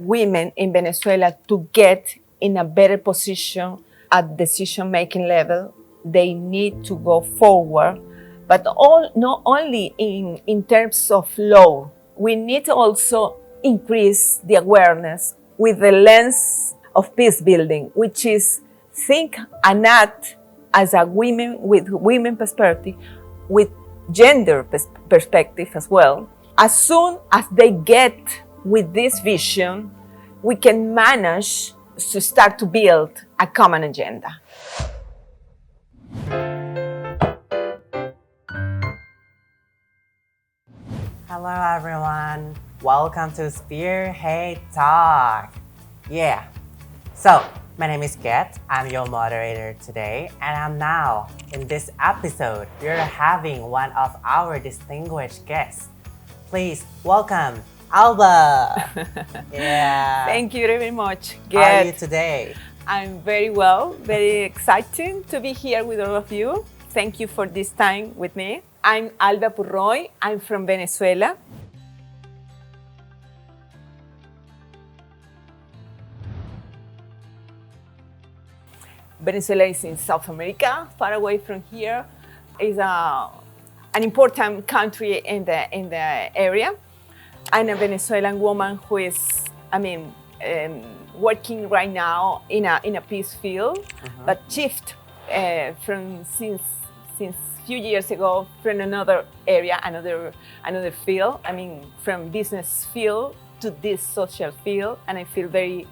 women in Venezuela to get in a better position at decision-making level. They need to go forward, but not only in terms of law. We need to also increase the awareness with the lens of peace building, which is think and act as a women with women perspective, with gender perspective as well. As soon as they get with this vision, we can manage to start to build a common agenda. Hello everyone, welcome to SpearheadTalk. Yeah, so my name is Get, I'm your moderator today, and I'm now in this episode, we're having one of our distinguished guests. Please welcome Alba. Yeah. Thank you very much, Get. How are you today? I'm very well, very exciting to be here with all of you. Thank you for this time with me. I'm Alba Purroy, I'm from Venezuela. Venezuela is in South America, far away from here. It's an important country in the area. I'm a Venezuelan woman who is, working right now in a peace field, but shift since few years ago from another area, another field. From business field to this social field, and I feel very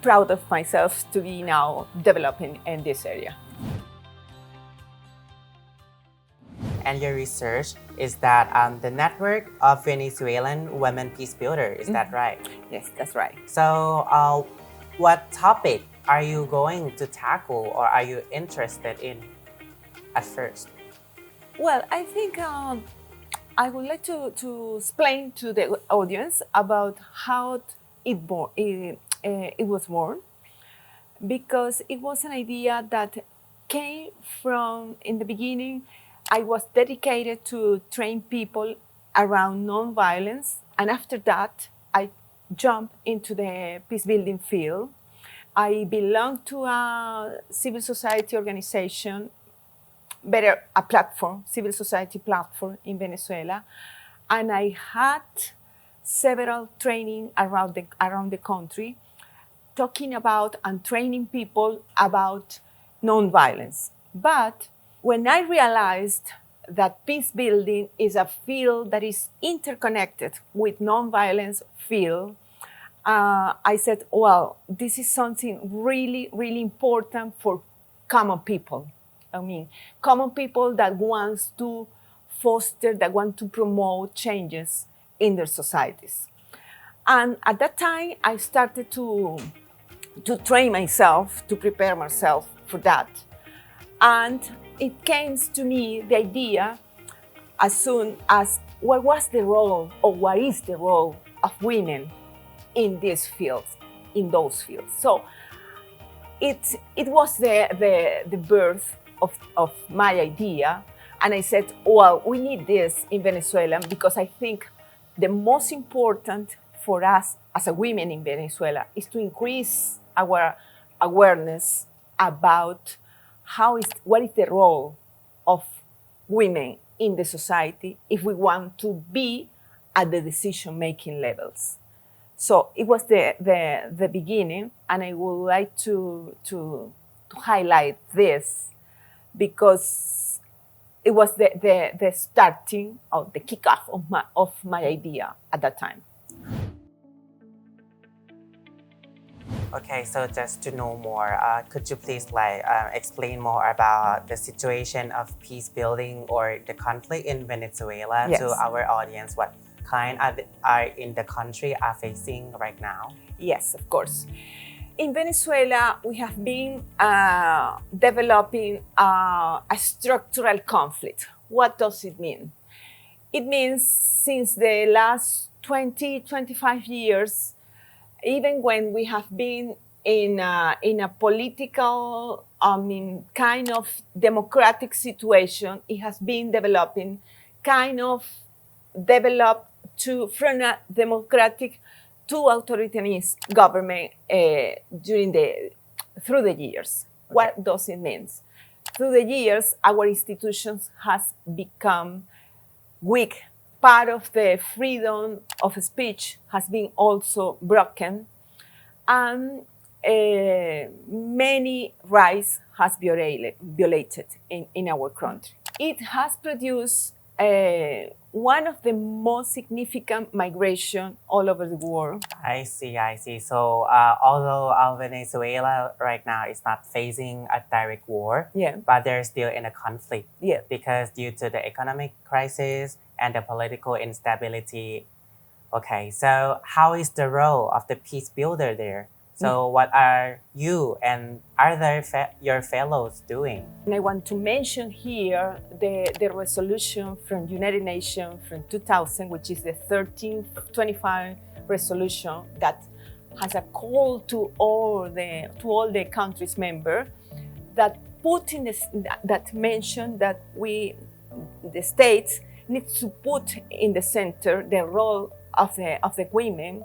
proud of myself to be now developing in this area. And your research is that the network of Venezuelan Women Peace Builders, is that right? Yes, that's right. So what topic are you going to tackle or are you interested in at first? Well, I think I would like to explain to the audience about how it was born, because it was an idea that came from, in the beginning, I was dedicated to train people around nonviolence, and after that, I jumped into the peace building field. I belong to a civil society organization, a platform, civil society platform in Venezuela, and I had several training around the country, talking about and training people about nonviolence. But when I realized that peace building is a field that is interconnected with nonviolence field, I said, well, this is something really, really important for common people. Common people that wants to foster, that want to promote changes in their societies. And at that time, I started to train myself, to prepare myself for that. And it came to me, the idea, as soon as what was the role, or what is the role of women in these fields, in those fields. So it was the birth of my idea. And I said, well, we need this in Venezuela, because I think the most important for us as a women in Venezuela is to increase our awareness about what is the role of women in the society if we want to be at the decision-making levels. So it was the beginning, and I would like to highlight this, because it was the starting of the kickoff of my idea at that time. Okay, so just to know more, could you please explain more about the situation of peace building or the conflict in Venezuela to our audience? What kind are in the country are facing right now? Yes, of course. In Venezuela, we have been developing a structural conflict. What does it mean? It means since the last 20-25 years, even when we have been in a political, kind of democratic situation, it has been developed from a democratic two authoritarian government through the years. Okay. What does it mean? Through the years, our institutions has become weak. Part of the freedom of speech has been also broken, and many rights has violated in our country. It has produced one of the most significant migration all over the world. I see. So although Venezuela right now is not facing a direct war, Yeah. but they're still in a conflict. Yeah. Because due to the economic crisis and the political instability. Okay, so how is the role of the peace builder there? So what are you and other your fellows doing? And I want to mention here the resolution from United Nations from 2000, which is the 1325 resolution that has a call to all the countries member that put in this, that mentioned that the states need to put in the center the role of the women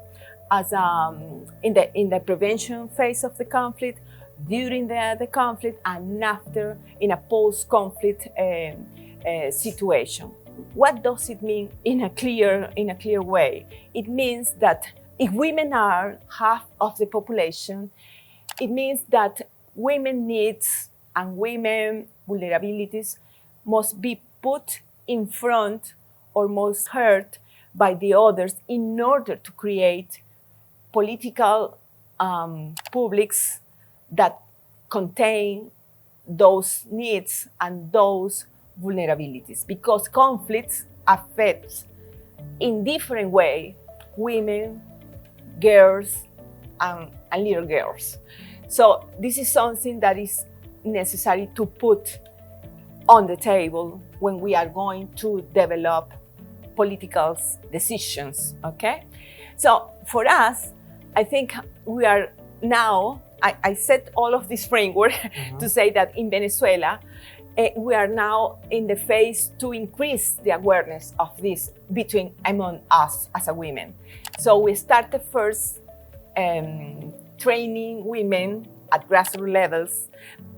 as in the prevention phase of the conflict, during the conflict, and after in a post-conflict situation. What does it mean in a clear way? It means that if women are half of the population, it means that women needs and women vulnerabilities must be put in front or must heard by the others in order to create political publics that contain those needs and those vulnerabilities, because conflicts affect in different way women, girls, and little girls. So this is something that is necessary to put on the table when we are going to develop political decisions, okay? So for us, I think we are now, I set all of this framework to say that in Venezuela, we are now in the phase to increase the awareness of this among us as a women. So we started first training women at grassroots levels,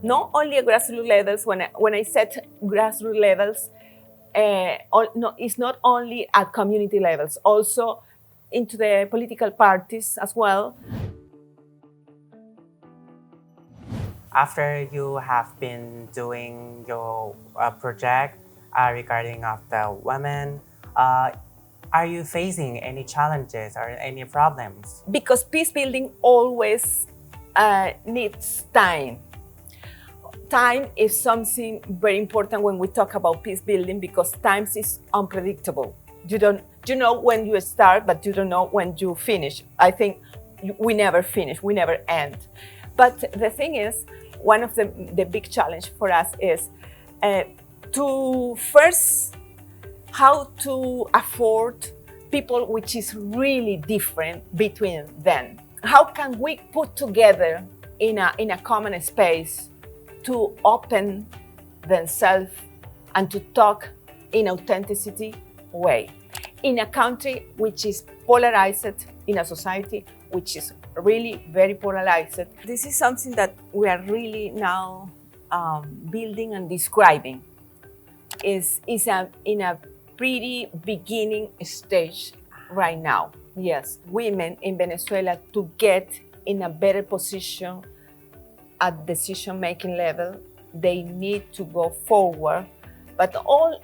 not only at grassroots levels. When I said grassroots levels, it's not only at community levels, also into the political parties as well. After you have been doing your project regarding of the women, are you facing any challenges or any problems? Because peace building always needs time. Time is something very important when we talk about peace building, because time is unpredictable. You know when you start, but you don't know when you finish. I think we never finish, we never end. But the thing is, one of the big challenge for us is to first how to afford people which is really different between them. How can we put together in a common space to open themselves and to talk in authenticity way in a country which is polarized, in a society which is really very polarized. This is something that we are really now building and describing. Is in a pretty beginning stage right now. Yes, women in Venezuela to get in a better position at decision-making level, they need to go forward, but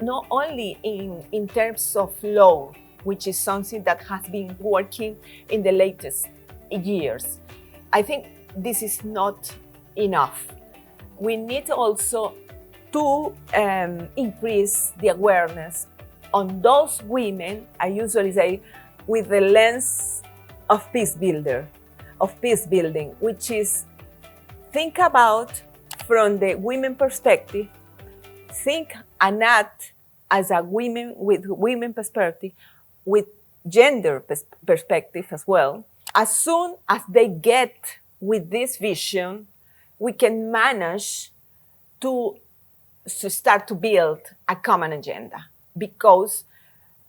not only in terms of law, which is something that has been working in the latest years. I think this is not enough. We need also to increase the awareness on those women, I usually say, with the lens of peace building, which is think about from the women perspective, think and act as a women with women perspective, with gender perspective as well. As soon as they get with this vision, we can manage to start to build a common agenda, because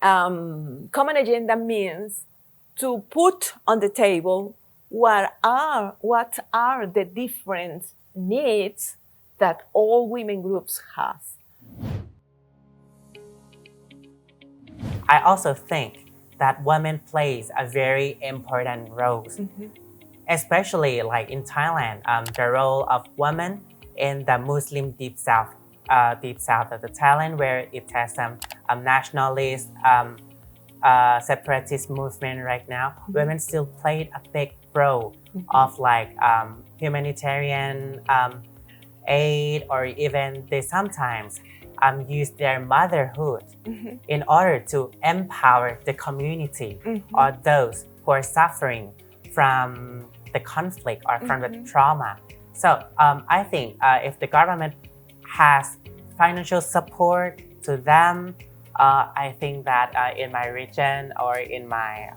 common agenda means to put on the table what are the different needs that all women groups have. I also think that women plays a very important role, especially like in Thailand, the role of women in the Muslim deep south of the Thailand, where it has some nationalist, separatist movement right now. Women still played a big role of like humanitarian aid, or even they sometimes use their motherhood in order to empower the community or those who are suffering from the conflict or from the trauma. So I think if the government has financial support to them, I think that in my region or in my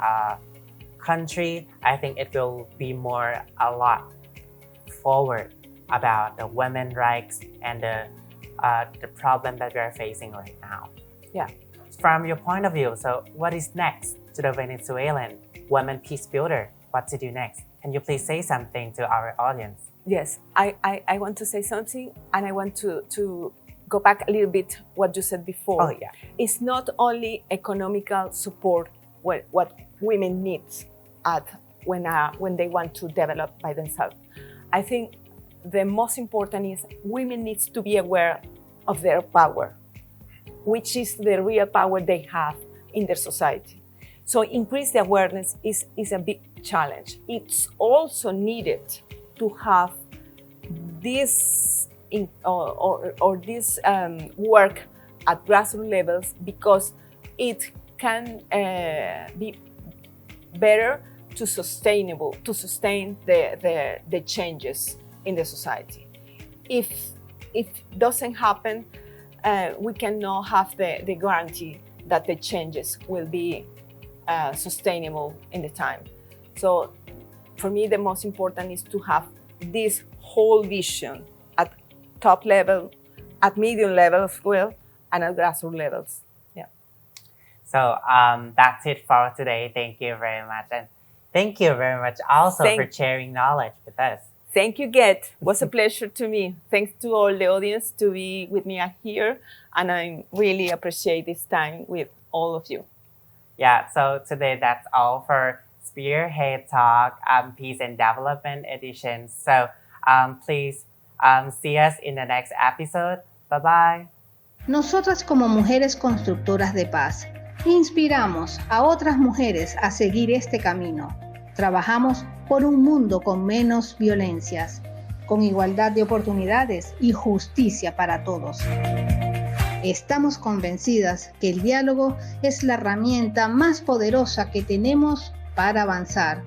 country, I think it will be a lot forward about the women's rights and the problem that we are facing right now. Yeah. From your point of view, so what is next to the Venezuelan Women Peace Builder? What to do next? Can you please say something to our audience? Yes, I want to say something, and I want to go back a little bit what you said before. Oh, yeah. It's not only economical support what women need when they want to develop by themselves. I think the most important is women needs to be aware of their power, which is the real power they have in their society. So increase the awareness is a big challenge. It's also needed to have this this work at grassroots levels, because it can be better to sustain the changes in the society. If it doesn't happen, we cannot have the guarantee that the changes will be sustainable in the time. So for me, the most important is to have this whole vision at top level, at medium level as well, and at grassroots levels. Yeah. So that's it for today. Thank you very much. And thank you very much also for sharing knowledge with us. Thank you, Get. It was a pleasure to me. Thanks to all the audience to be with me here. And I really appreciate this time with all of you. Yeah, so today that's all for Spearhead Talk, Peace and Development Edition. So please see us in the next episode. Bye-bye. Nosotras como mujeres constructoras de paz, inspiramos a otras mujeres a seguir este camino. Trabajamos por un mundo con menos violencias, con igualdad de oportunidades y justicia para todos. Estamos convencidas que el diálogo es la herramienta más poderosa que tenemos para avanzar